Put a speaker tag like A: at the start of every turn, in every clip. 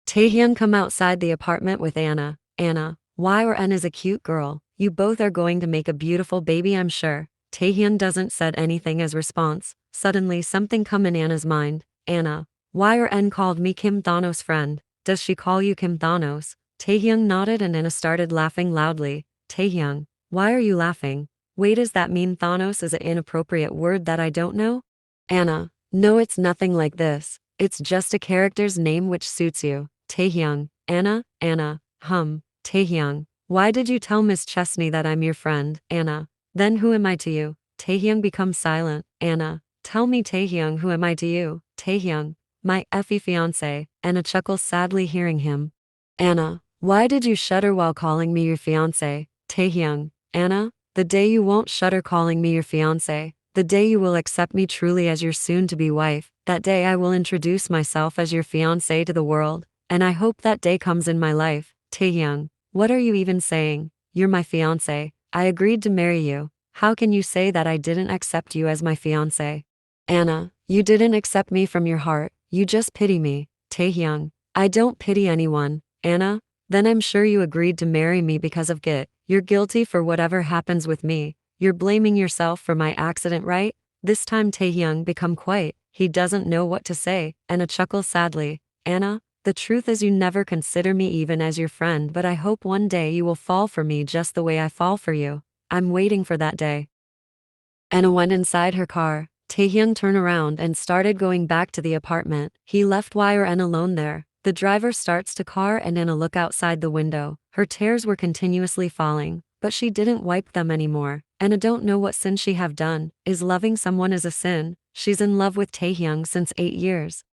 A: Taehyung come outside the apartment with Anna. Anna, YRN is a cute girl. You both are going to make a beautiful baby, I'm sure. Taehyung doesn't said anything as response. Suddenly something come in Anna's mind. Anna, YRN called me Kim Thanos friend. Does she call you Kim Thanos? Taehyung nodded and Anna started laughing loudly. Taehyung, why are you laughing? Wait, does that mean Thanos is an inappropriate word that I don't know? Anna, no, it's nothing like this. It's just a character's name which suits you. Taehyung, Anna, Taehyung, why did you tell Miss Chesney that I'm your friend? Anna, then who am I to you? Taehyung becomes silent. Anna, tell me Taehyung, who am I to you? Taehyung, my effie fiancé. Anna chuckles sadly hearing him. Anna, why did you shudder while calling me your fiancé? Taehyung, Anna, the day you won't shudder calling me your fiancé, the day you will accept me truly as your soon-to-be wife, that day I will introduce myself as your fiancé to the world, and I hope that day comes in my life. Taehyung, what are you even saying? You're my fiancé. I agreed to marry you. How can you say that I didn't accept you as my fiancé? Anna, you didn't accept me from your heart, you just pity me. Taehyung, I don't pity anyone. Anna, then I'm sure you agreed to marry me because of guilt. You're guilty for whatever happens with me. You're blaming yourself for my accident, right? This time Taehyung become quiet. He doesn't know what to say. Anna chuckles sadly. Anna, the truth is you never consider me even as your friend, but I hope one day you will fall for me just the way I fall for you. I'm waiting for that day. Anna went inside her car. Taehyung turned around and started going back to the apartment. He left YRN alone there. The driver starts the car and Anna look outside the window. Her tears were continuously falling, but she didn't wipe them anymore. Anna don't know what sin she have done. Is loving someone is a sin? She's in love with Taehyung since 8 years.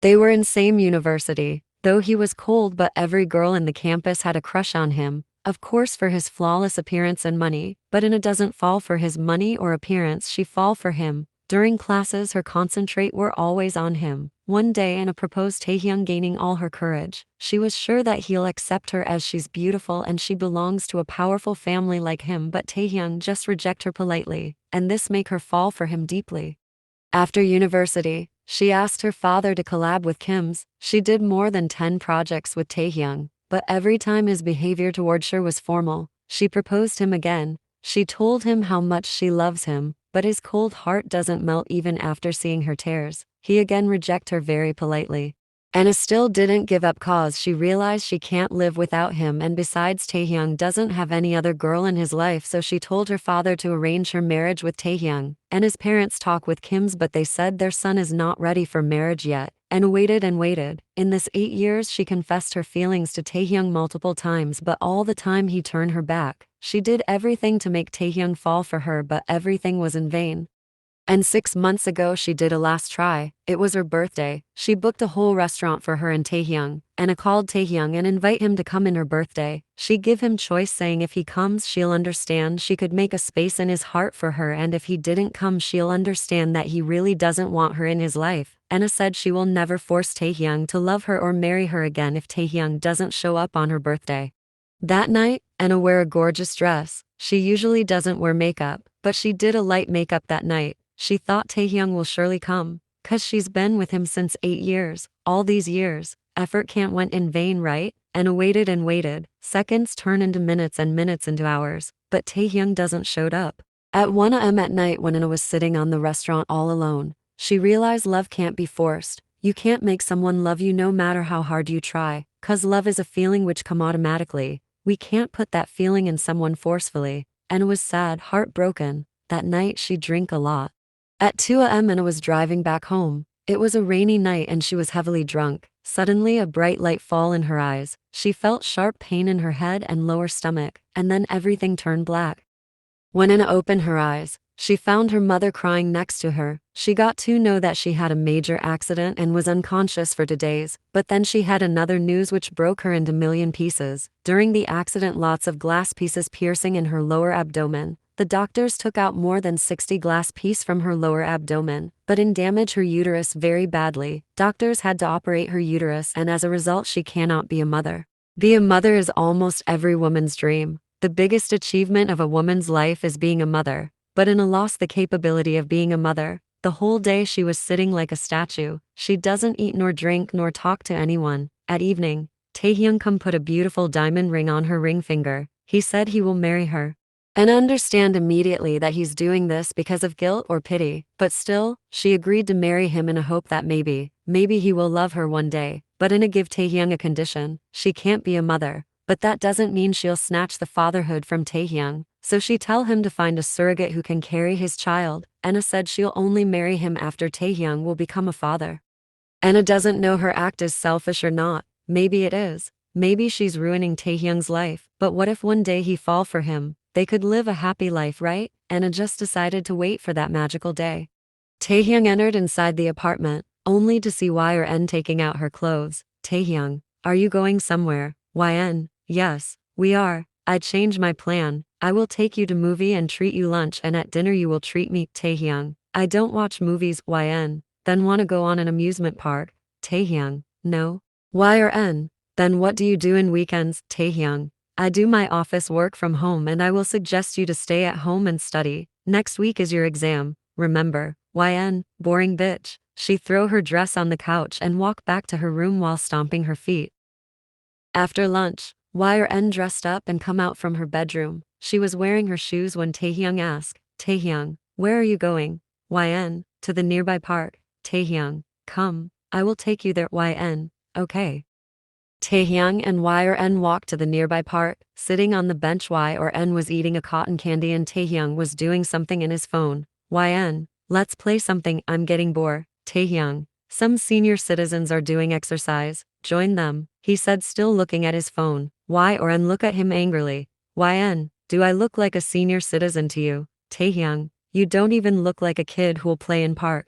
A: They were in same university, though he was cold, but every girl in the campus had a crush on him. Of course for his flawless appearance and money, but Anna doesn't fall for his money or appearance, she fall for him. During classes her concentrate were always on him. One day Anna proposed Taehyung, gaining all her courage. She was sure that he'll accept her as she's beautiful and she belongs to a powerful family like him, but Taehyung just reject her politely, and this make her fall for him deeply. After university, she asked her father to collab with Kim's. She did more than 10 projects with Taehyung, but every time his behavior towards her was formal. She proposed him again. She told him how much she loves him, but his cold heart doesn't melt even after seeing her tears. He again reject her very politely. Anna still didn't give up cause she realized she can't live without him, and besides Taehyung doesn't have any other girl in his life, so she told her father to arrange her marriage with Taehyung. And his parents talked with Kim's, but they said their son is not ready for marriage yet, and waited and waited. In this 8 years she confessed her feelings to Taehyung multiple times, but all the time he turned her back. She did everything to make Taehyung fall for her, but everything was in vain. And 6 months ago she did a last try. It was her birthday. She booked a whole restaurant for her and Taehyung. Anna called Taehyung and invite him to come in her birthday. She give him choice, saying if he comes she'll understand she could make a space in his heart for her, and if he didn't come she'll understand that he really doesn't want her in his life. Anna said she will never force Taehyung to love her or marry her again if Taehyung doesn't show up on her birthday. That night, Anna wear a gorgeous dress. She usually doesn't wear makeup, but she did a light makeup that night. She thought Taehyung will surely come, 'cause she's been with him since 8 years. All these years, effort can't went in vain, right? Anna waited and waited. Seconds turn into minutes and minutes into hours, but Taehyung doesn't showed up. At 1 a.m. at night, when Anna was sitting on the restaurant all alone, she realized love can't be forced. You can't make someone love you no matter how hard you try, 'cause love is a feeling which come automatically. We can't put that feeling in someone forcefully. Anna was sad, heartbroken. That night she drank a lot. At 2 a.m. Anna was driving back home. It was a rainy night and she was heavily drunk. Suddenly a bright light fall in her eyes. She felt sharp pain in her head and lower stomach, and then everything turned black. When Anna opened her eyes, she found her mother crying next to her. She got to know that she had a major accident and was unconscious for 2 days, but then she had another news which broke her into million pieces. During the accident, lots of glass pieces piercing in her lower abdomen. The doctors took out more than 60 glass pieces from her lower abdomen, but it damaged her uterus very badly. Doctors had to operate her uterus, and as a result she cannot be a mother. Be a mother is almost every woman's dream. The biggest achievement of a woman's life is being a mother, but Anna lost the capability of being a mother. The whole day she was sitting like a statue. She doesn't eat nor drink nor talk to anyone. At evening, Taehyung come put a beautiful diamond ring on her ring finger. He said he will marry her. And understand immediately that he's doing this because of guilt or pity, but still, she agreed to marry him in a hope that maybe he will love her one day, but in a give Taehyung a condition: she can't be a mother, but that doesn't mean she'll snatch the fatherhood from Taehyung, so she tell him to find a surrogate who can carry his child. Anna said she'll only marry him after Taehyung will become a father. Anna doesn't know her act is selfish or not. Maybe it is. Maybe she's ruining Taehyung's life, but what if one day he fall for him? They could live a happy life, right? Anna just decided to wait for that magical day. Taehyung entered inside the apartment, only to see Yn taking out her clothes. Taehyung, are you going somewhere? Yn, yes, we are. I changed my plan. I will take you to movie and treat you lunch, and at dinner you will treat me. Taehyung, I don't watch movies. Yn, then wanna go on an amusement park? Taehyung, no. Yn, then what do you do in weekends? Taehyung, I do my office work from home, and I will suggest you to stay at home and study. Next week is your exam, remember? Yn, boring bitch. She threw her dress on the couch and walked back to her room while stomping her feet. After lunch, Yn dressed up and come out from her bedroom. She was wearing her shoes when Taehyung asked, Taehyung, where are you going? Yn, to the nearby park. Taehyung, come, I will take you there. Yn, okay. Taehyung and Yn walked to the nearby park. Sitting on the bench, Yn was eating a cotton candy and Taehyung was doing something in his phone. Yn, let's play something, I'm getting bored. Taehyung, some senior citizens are doing exercise, join them, he said, still looking at his phone. Yn looked at him angrily. Yn, do I look like a senior citizen to you? Taehyung, you don't even look like a kid who'll play in park.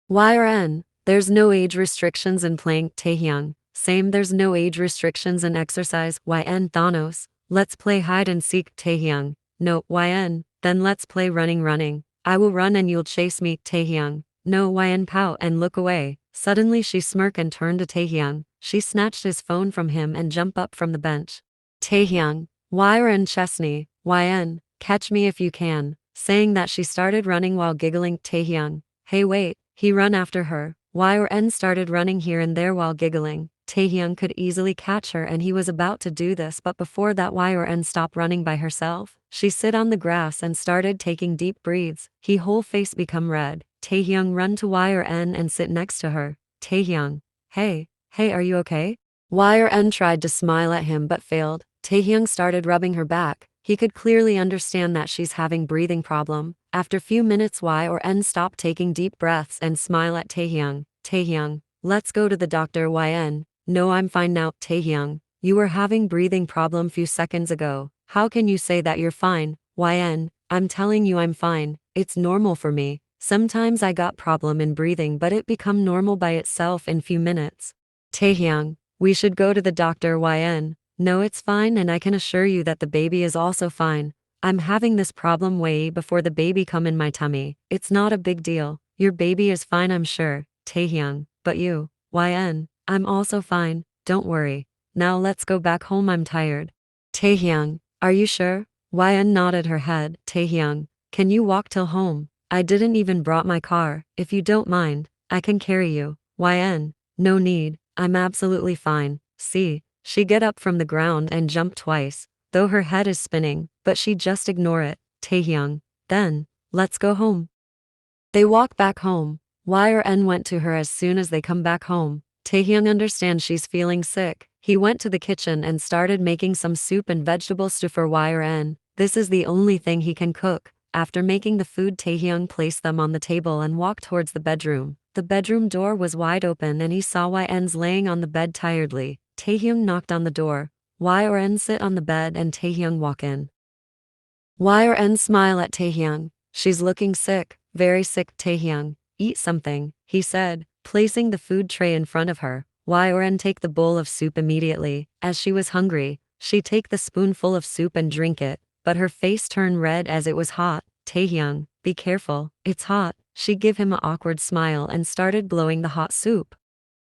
A: Yn, there's no age restrictions in playing. Taehyung, same, there's no age restrictions in exercise. Yn, Thanos, let's play hide and seek. Taehyung, no. Yn, then let's play running. I will run and you'll chase me. Taehyung, no. Yn pout and look away. Suddenly she smirked and turned to Taehyung. She snatched his phone from him and jumped up from the bench. Taehyung, Yn Chesney, Yn, catch me if you can. Saying that, she started running while giggling. Taehyung, hey wait, he run after her. Yn started running here and there while giggling. Taehyung could easily catch her and he was about to do this, but before that Yn stopped running by herself. She sit on the grass and started taking deep breaths. He whole face become red. Taehyung run to Yn and sit next to her. Taehyung, hey, are you okay? Yn tried to smile at him but failed. Taehyung started rubbing her back. He could clearly understand that she's having breathing problem. After few minutes Yn stopped taking deep breaths and smile at Taehyung. Taehyung, let's go to the doctor. Yn, no, I'm fine now. Taehyung, you were having breathing problem few seconds ago. How can you say that you're fine? Yn, I'm telling you I'm fine. It's normal for me. Sometimes I got problem in breathing but it become normal by itself in few minutes. Taehyung, we should go to the doctor. Yn, no, it's fine and I can assure you that the baby is also fine. I'm having this problem way before the baby come in my tummy. It's not a big deal. Your baby is fine, I'm sure. Taehyung, but you? Yn, I'm also fine, don't worry. Now let's go back home, I'm tired. Taehyung, are you sure? Yn nodded her head. Taehyung, can you walk till home? I didn't even brought my car. If you don't mind, I can carry you. Yn, no need, I'm absolutely fine. See, she get up from the ground and jump twice, though her head is spinning, but she just ignore it. Taehyung, then, let's go home. They walk back home. Yn went to her as soon as they come back home. Taehyung understands she's feeling sick. He went to the kitchen and started making some soup and vegetable stew for Yn. This is the only thing he can cook. After making the food, Taehyung placed them on the table and walked towards the bedroom. The bedroom door was wide open and he sawYn's laying on the bed tiredly. Taehyung knocked on the door. Yn sit on the bed and Taehyung walk in. Yn smile at Taehyung. She's looking sick, very sick. Taehyung, eat something, he said, placing the food tray in front of her. Yn take the bowl of soup immediately. As she was hungry, she take the spoonful of soup and drink it, but her face turned red as it was hot. Taehyung, be careful, it's hot. She give him an awkward smile and started blowing the hot soup.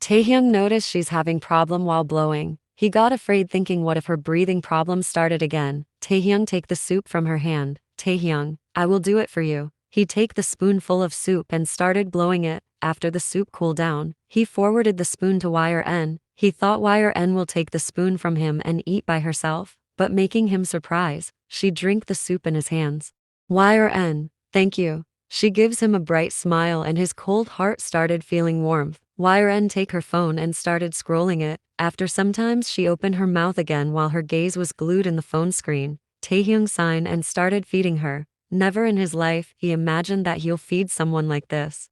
A: Taehyung noticed she's having problem while blowing. He got afraid, thinking what if her breathing problem started again. Taehyung take the soup from her hand. Taehyung, I will do it for you. He take the spoonful of soup and started blowing it. After the soup cooled down, he forwarded the spoon to Yn. He thought Yn will take the spoon from him and eat by herself, but making him surprise, she drank the soup in his hands. Yn, thank you. She gives him a bright smile and his cold heart started feeling warmth. Yn take her phone and started scrolling it. After sometimes she opened her mouth again while her gaze was glued in the phone screen. Taehyung sighed and started feeding her. Never in his life he imagined that he'll feed someone like this.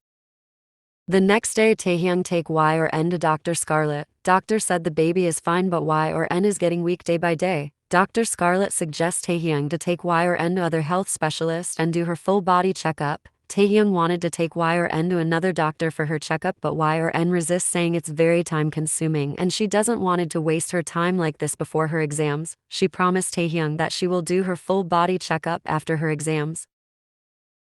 A: The next day Taehyung take Yn to Dr. Scarlett. Doctor said the baby is fine but Yn is getting weak day by day. Dr. Scarlett suggests Taehyung to take Yn to other health specialists and do her full body checkup. Taehyung wanted to take Yn to another doctor for her checkup but Yn resists, saying it's very time consuming and she doesn't wanted to waste her time like this before her exams. She promised Taehyung that she will do her full body checkup after her exams.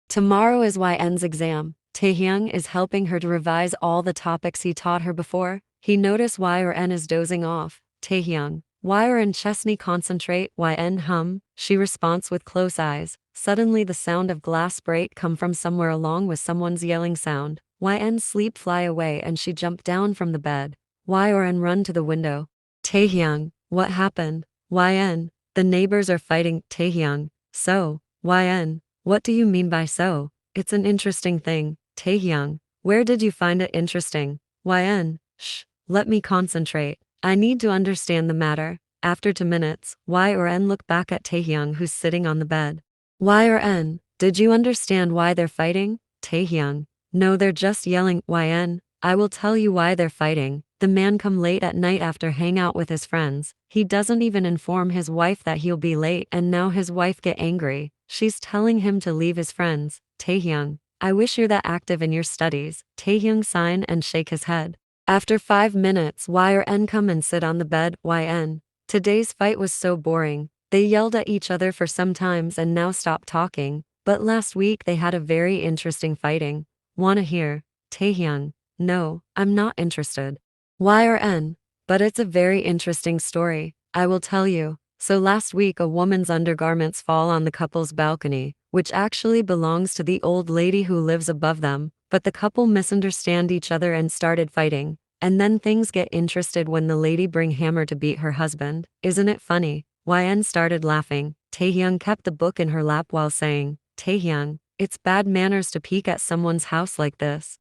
A: Tomorrow isYn's exam. Taehyung is helping her to revise all the topics he taught her before. He noticed Yn is dozing off. Taehyung, Yn Chesney concentrate. Yn hum. She responds with close eyes. Suddenly the sound of glass break come from somewhere along with someone's yelling sound. Yn sleep fly away and she jumped down from the bed. Yn run to the window. Taehyung, what happened? Yn, the neighbors are fighting. Taehyung, so, Yn, what do you mean by so? It's an interesting thing. Taehyung, where did you find it interesting? Yn, shh, let me concentrate. I need to understand the matter. After 2 minutes, Yn looked back at Taehyung who's sitting on the bed. Yn, did you understand why they're fighting? Taehyung, no, they're just yelling. Yn, I will tell you why they're fighting. The man come late at night after hang out with his friends. He doesn't even inform his wife that he'll be late and now his wife get angry. She's telling him to leave his friends. Taehyung, I wish you're that active in your studies. Taehyung sigh and shake his head. After 5 minutes, Yn come and sit on the bed. Yn, today's fight was so boring. They yelled at each other for some times and now stopped talking, but last week they had a very interesting fighting. Wanna hear? Taehyung, no, I'm not interested. Yn, but it's a very interesting story. I will tell you. So last week a woman's undergarments fall on the couple's balcony, which actually belongs to the old lady who lives above them, but the couple misunderstand each other and started fighting. And then things get interested when the lady bring hammer to beat her husband. Isn't it funny? Yn started laughing. Taehyung kept the book in her lap while saying, Taehyung, it's bad manners to peek at someone's house like this.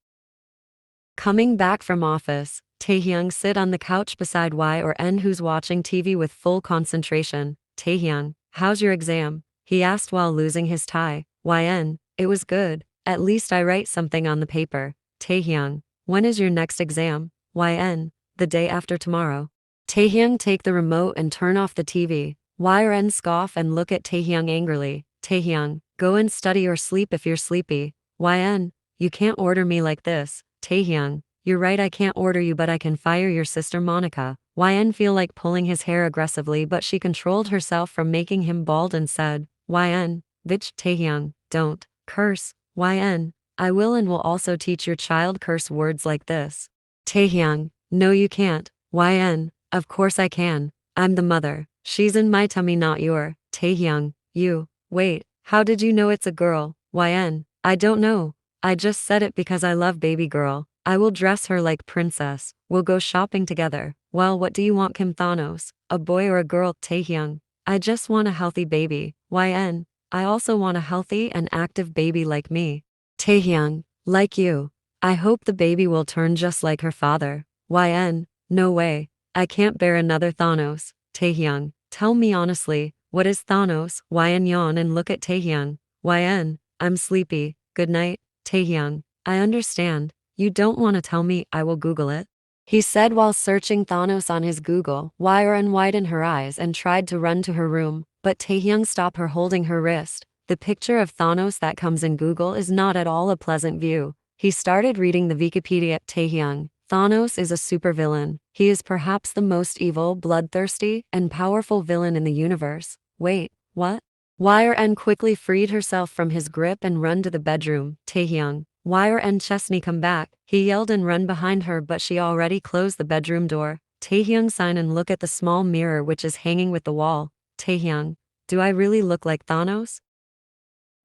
A: Coming back from office, Taehyung sit on the couch beside Yn who's watching TV with full concentration. Taehyung, how's your exam? He asked while losing his tie. Yn, it was good. At least I write something on the paper. Taehyung, when is your next exam? Yn, the day after tomorrow. Taehyung take the remote and turn off the TV. Yn scoff and look at Taehyung angrily. Taehyung, go and study or sleep if you're sleepy. Yn, you can't order me like this. Taehyung, you're right, I can't order you but I can fire your sister Monica. Yn feel like pulling his hair aggressively but she controlled herself from making him bald and said, Yn, bitch. Taehyung, don't curse. Yn, I will and will also teach your child curse words like this. Taehyung, no you can't. Yn, of course I can. I'm the mother. She's in my tummy not your. Taehyung, you, wait, how did you know it's a girl? Yn, I don't know. I just said it because I love baby girl. I will dress her like princess. We'll go shopping together. Well, what do you want, Kim Thanos? A boy or a girl? Taehyung, I just want a healthy baby. Yn, I also want a healthy and active baby like me. Taehyung, like you. I hope the baby will turn just like her father. Yn, no way. I can't bear another Thanos. Taehyung, tell me honestly, what is Thanos? Yn yawn and look at Taehyung. Yn, I'm sleepy. Good night. Taehyung, I understand. You don't want to tell me, I will Google it. He said while searching Thanos on his Google. Yn widened her eyes and tried to run to her room, but Taehyung stopped her holding her wrist. The picture of Thanos that comes in Google is not at all a pleasant view. He started reading the Wikipedia. Taehyung, Thanos is a supervillain. He is perhaps the most evil, bloodthirsty, and powerful villain in the universe. Wait, what? Yn quickly freed herself from his grip and run to the bedroom. Taehyung, Yn Chesney come back. He yelled and run behind her but she already closed the bedroom door. Taehyung sighed and look at the small mirror which is hanging with the wall. Taehyung, do I really look like Thanos?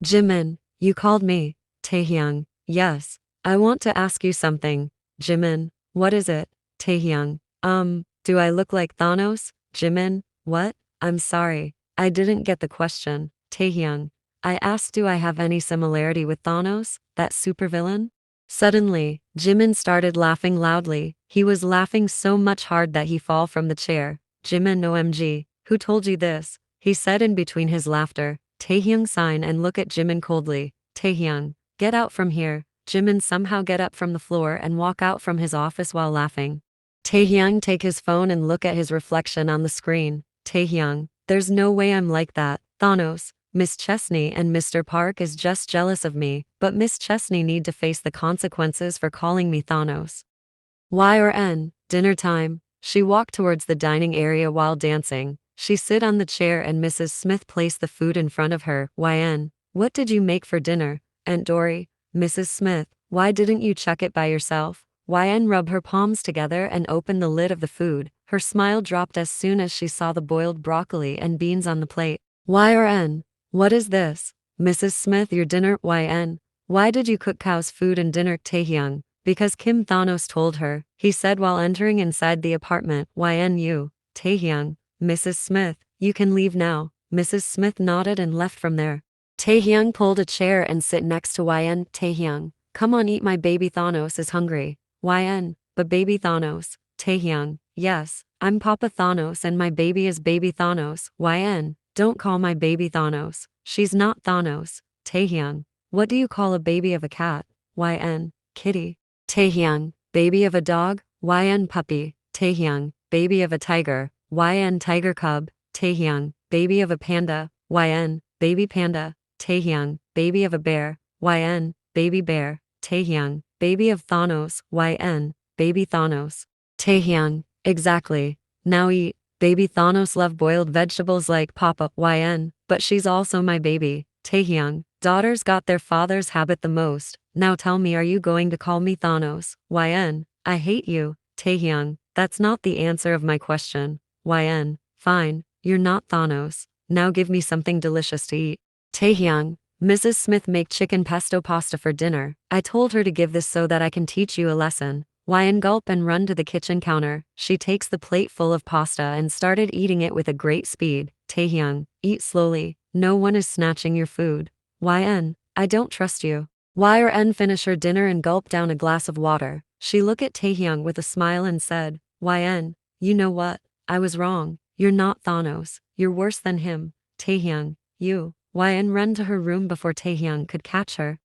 A: Jimin, you called me. Taehyung, yes. I want to ask you something. Jimin, what is it? Taehyung, Do I look like Thanos? Jimin, what? I'm sorry. I didn't get the question. Taehyung. I asked, do I have any similarity with Thanos, that supervillain? Suddenly, Jimin started laughing loudly. He was laughing so much hard that he fall from the chair. Jimin, OMG, who told you this? He said in between his laughter. Taehyung sign and look at Jimin coldly. Taehyung, get out from here. Jimin somehow get up from the floor and walk out from his office while laughing. Taehyung take his phone and look at his reflection on the screen. Taehyung, there's no way I'm like that. Thanos, Miss Chesney and Mr. Park is just jealous of me, but Miss Chesney need to face the consequences for calling me Thanos. Y or N, dinner time. She walked towards the dining area while dancing. She sit on the chair and Mrs. Smith placed the food in front of her. YN, what did you make for dinner? Aunt Dory, Mrs. Smith, why didn't you check it by yourself? YN rub her palms together and opened the lid of the food. Her smile dropped as soon as she saw the boiled broccoli and beans on the plate. Y or N, what is this? Mrs. Smith, your dinner. YN, why did you cook cow's food and dinner? Taehyung, because Kim Thanos told her, he said while entering inside the apartment. YNU, Taehyung, Mrs. Smith, you can leave now. Mrs. Smith nodded and left from there. Taehyung pulled a chair and sit next to YN. Taehyung, come on, eat, my baby Thanos is hungry. YN, but baby Thanos. Taehyung, yes, I'm Papa Thanos and my baby is baby Thanos. YN, don't call my baby Thanos. She's not Thanos. Taehyung, what do you call a baby of a cat? YN, kitty. Taehyung, baby of a dog. YN, puppy. Taehyung, baby of a tiger. YN, tiger cub. Taehyung, baby of a panda. YN, baby panda. Taehyung, baby of a bear. YN, baby bear. Taehyung, baby of Thanos. YN, baby Thanos. Taehyung, exactly. Now eat. Baby Thanos love boiled vegetables like Papa. YN, but she's also my baby. Taehyung, daughters got their father's habit the most. Now tell me, are you going to call me Thanos? YN, I hate you. Taehyung, that's not the answer of my question. YN, fine, you're not Thanos. Now give me something delicious to eat. Taehyung, Mrs. Smith make chicken pesto pasta for dinner. I told her to give this so that I can teach you a lesson. YN gulp and run to the kitchen counter. She takes the plate full of pasta and started eating it with a great speed. Taehyung, eat slowly. No one is snatching your food. YN, I don't trust you. Y or N finish her dinner and gulp down a glass of water. She looked at Taehyung with a smile and said, YN, you know what? I was wrong. You're not Thanos. You're worse than him. Taehyung, you. YN run to her room before Taehyung could catch her.